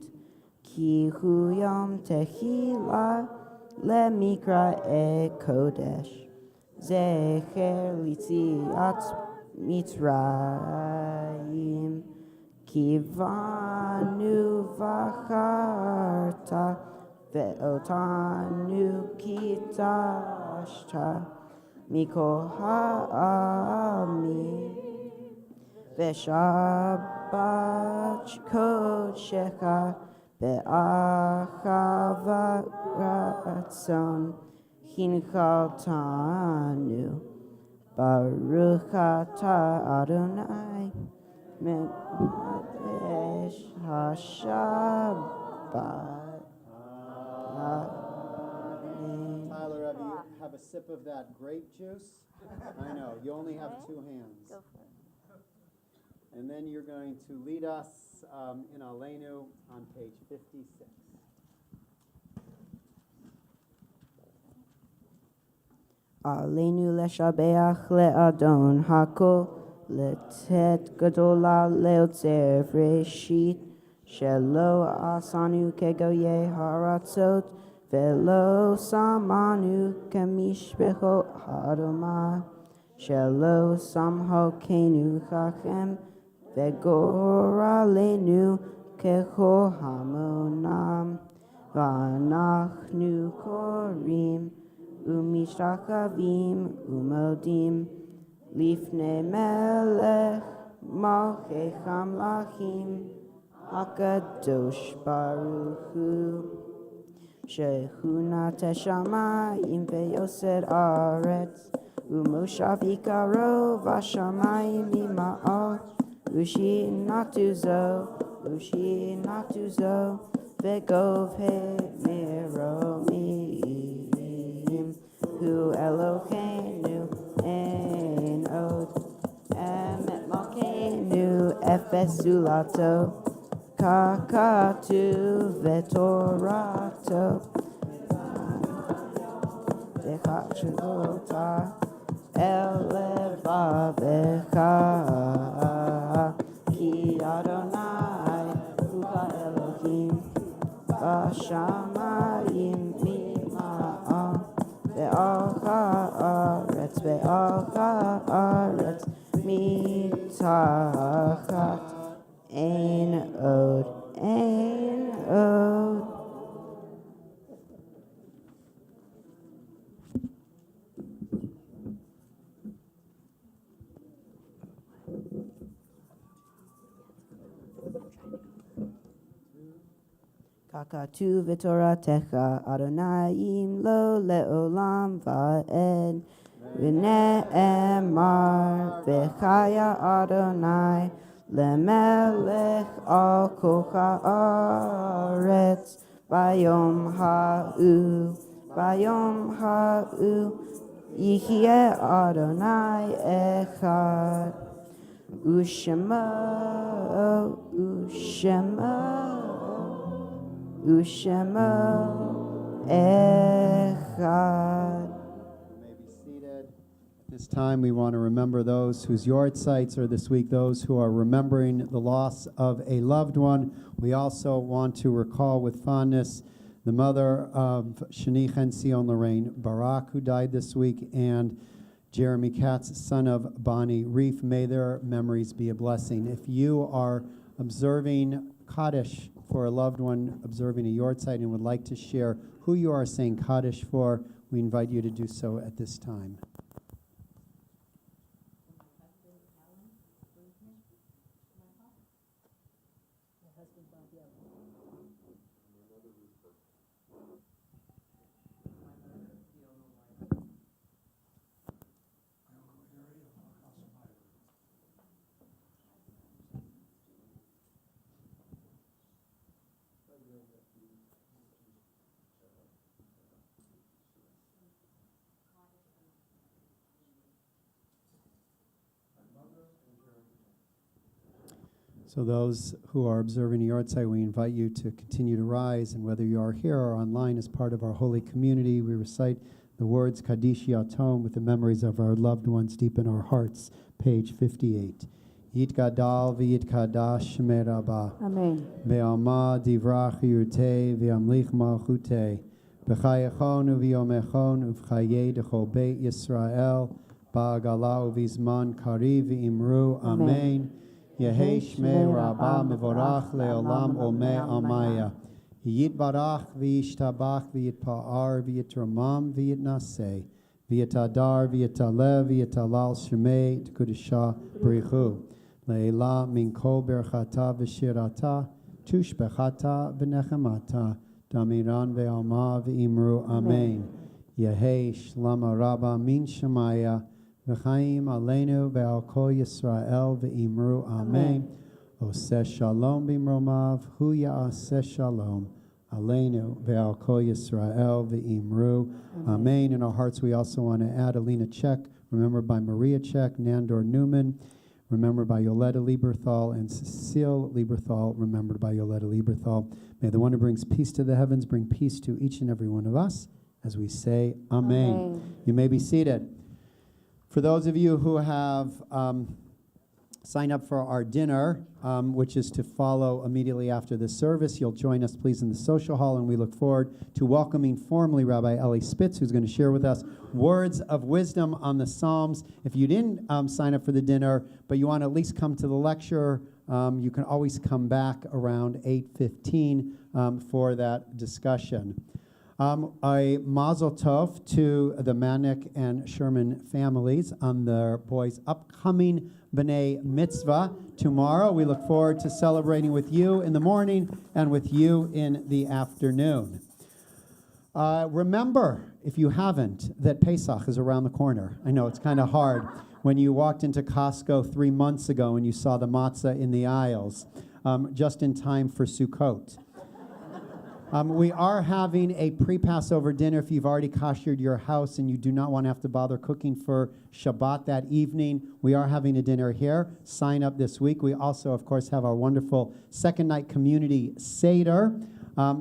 ki hu yom tehila lemikra e kodesh zecher litziat mitzrayim kivanu vacharta ve'otanu kitashta mikol ha'amim V'shabbat kodshecha ve'achava ratzon hinchaltanu Baruch atah Adonai me'adesh haShabbat. Amen. Tyler, have a sip of that grape juice? I know, you only have two hands. Go for it. And then you're going to lead us in Aleinu on page 56. Aleinu leshabeach le'adon hakol letet gadola leotzer reshit shelo asanu kegoye haratzot velo samanu kemishbecho hadoma shelo samhokenu chachem vegoralenu kecho hamonam v'anachnu korim Umishtakavim umodim lifnei melech malchei chamlachim hakadosh baruch hu shehunat hashamayim veyosed aretz umoshav ikaro vashamayim ima'al ushinatu zo vegov he meromim Hu Eloheinu en od emet malkeinu efes zulato kakatu vetorato dechachivota elevavecha ki Adonai huva Elohim vashamayim mima'al Ve'al ha'aretz mitachat ein od. Kakatu v'toratecha Adonai lo le'olam va'ed v'ne'emar v'chaya Adonai lemelech al kol ha'aretz bayom ha'u yihyeh Adonai echad ushemo echad. You may be seated. This time we want to remember those whose yard sites are this week, those who are remembering the loss of a loved one. We also want to recall with fondness the mother of Shani Sion Lorraine Barak, who died this week, and Jeremy Katz, son of Bonnie Reef. May their memories be a blessing. If you are observing Kaddish for a loved one, observing a yard site, and would like to share who you are saying Kaddish for, We invite you to do so at this time. So those who are observing the Yortzeit, we invite you to continue to rise, and whether you are here or online as part of our holy community, we recite the words Kaddish Yatom with the memories of our loved ones deep in our hearts, page 58. Yitgadal v'yitkadash shmei Rabbah. Amen. Ve'alma divrach yurtei ve'amlich malchutei. B'chayechon u'v'yomechon u'v'chayei d'chol beit Yisrael. Ba'agala u'v'zman kariv v'imru. Amen. Yehei shmei Rabbah mevorach le'olam omei amaya. Yitbarach v'yishtabach v'yitpa'ar v'yitramam v'yitnaseh. V'yitadar v'yitalev v'yitalal shmei t'kudisha b'richu. Le'ela min kol berchata v'shirata tushbechata v'nechemata damiran ve'alma v'imru. Amen. Yehei shlama Rabbah min shemaya v'chaim aleinu ve'al kol Yisrael v'imru. Amen. Oseh shalom b'imromav hu ya'aseh shalom aleinu ve'al kol Yisrael v'imru. Amen. In our hearts, we also want to add Alina Czech, remembered by Maria Czech, Nandor Newman, remembered by Yoletta Lieberthal, and Cecile Lieberthal, remembered by Yoletta Lieberthal. May the one who brings peace to the heavens bring peace to each and every one of us as we say Amen. Amen. You may be seated. For those of you who have signed up for our dinner, which is to follow immediately after the service, you'll join us, please, in the social hall, and we look forward to welcoming formally Rabbi Eli Spitz, who's going to share with us words of wisdom on the Psalms. If you didn't sign up for the dinner, but you want to at least come to the lecture, you can always come back around 8:15 for that discussion. A mazel tov to the Manick and Sherman families on their boys' upcoming B'nai Mitzvah tomorrow. We look forward to celebrating with you in the morning and with you in the afternoon. Remember, if you haven't, that Pesach is around the corner. I know it's kind of hard when you walked into Costco 3 months ago and you saw the matzah in the aisles, just in time for Sukkot. We are having a pre-Passover dinner if you've already koshered your house and you do not want to have to bother cooking for Shabbat that evening. We are having a dinner here. Sign up this week. We also, of course, have our wonderful second night community Seder.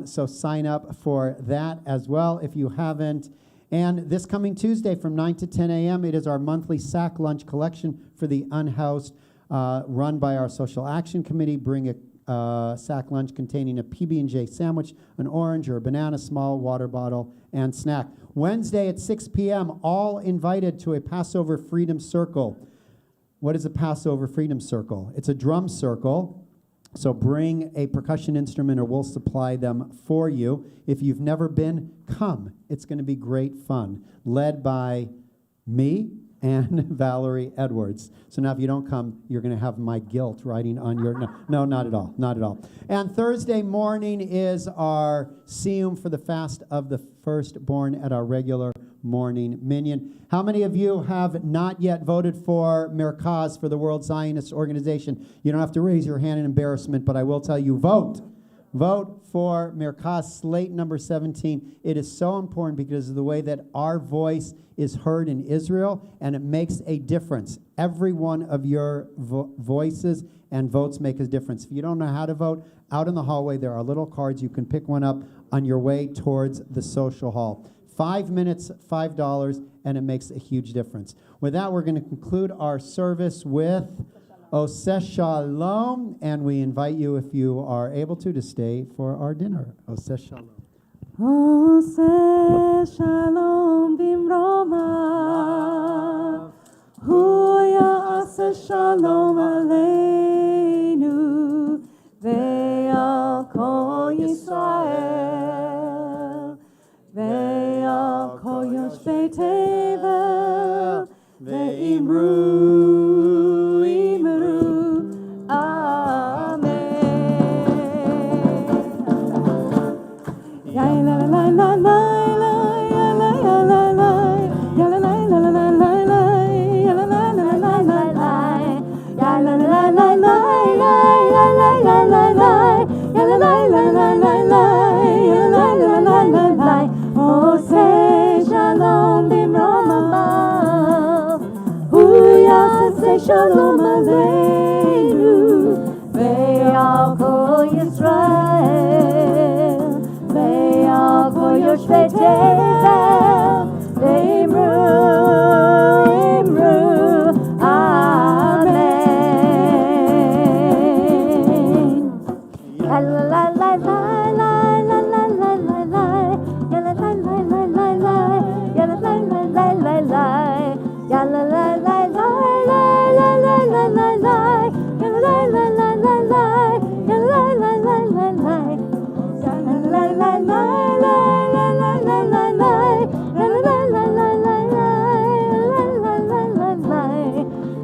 So sign up for that as well if you haven't. And this coming Tuesday from 9 to 10 a.m., it is our monthly sack lunch collection for the unhoused, run by our Social Action Committee. Bring a sack lunch containing a PB&J sandwich, an orange or a banana, small water bottle, and snack. Wednesday at 6 p.m., all invited to a Passover Freedom Circle. What is a Passover Freedom Circle? It's a drum circle, so bring a percussion instrument or we'll supply them for you. If you've never been, come. It's going to be great fun. Led by me and Valerie Edwards. So now if you don't come, you're going to have my guilt riding on your... No, not at all. Not at all. And Thursday morning is our Siyum for the fast of the firstborn at our regular morning minyan. How many of you have not yet voted for Merkaz for the World Zionist Organization? You don't have to raise your hand in embarrassment, but I will tell you, vote. Vote for Merkaz slate number 17. It is so important because of the way that our voice is heard in Israel, and it makes a difference. Every one of your voices and votes make a difference. If you don't know how to vote, out in the hallway there are little cards. You can pick one up on your way towards the social hall. 5 minutes, $5, and it makes a huge difference. With that, we're going to conclude our service with Oseh Shalom, and we invite you, if you are able to stay for our dinner. Oseh Shalom. Oseh Shalom bimromav, hu ya'aseh shalom aleinu, ve'al kol Yisrael, ve'al kol tevel, ve'imru, imru, amen. Ya la la la la la, ya la la la la, ya la la la la la la, ya la la la la la la, ya la la la la, ya la la la la, ya la la la la la, ya la la la la la. Oh, say shalom b'mrom above, hu yaseh shalom aleinu, ve'al kol Yisrael, ve'al kol yoshvei tevel, ve'imru, imru, amen. La la la la la la la la la la la, ya la la la la la la, ya la la la la la la, ya la la la la la la la la la la, ya la la la la la la, ya la la la la la, ya la la la la la la la la la la, ya la la la la la la, ya la la la la la,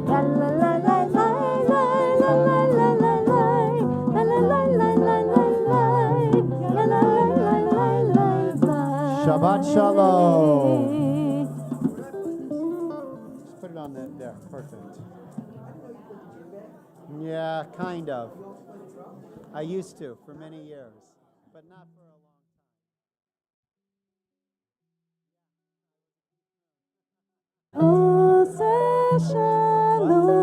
ya la la la la la la la la la la, la la la la la la la, la la la la la la. Shabbat shalom. Just put it on there. Perfect. Yeah, kind of. I used to for many years, but not for a long time. Oh, say shalom.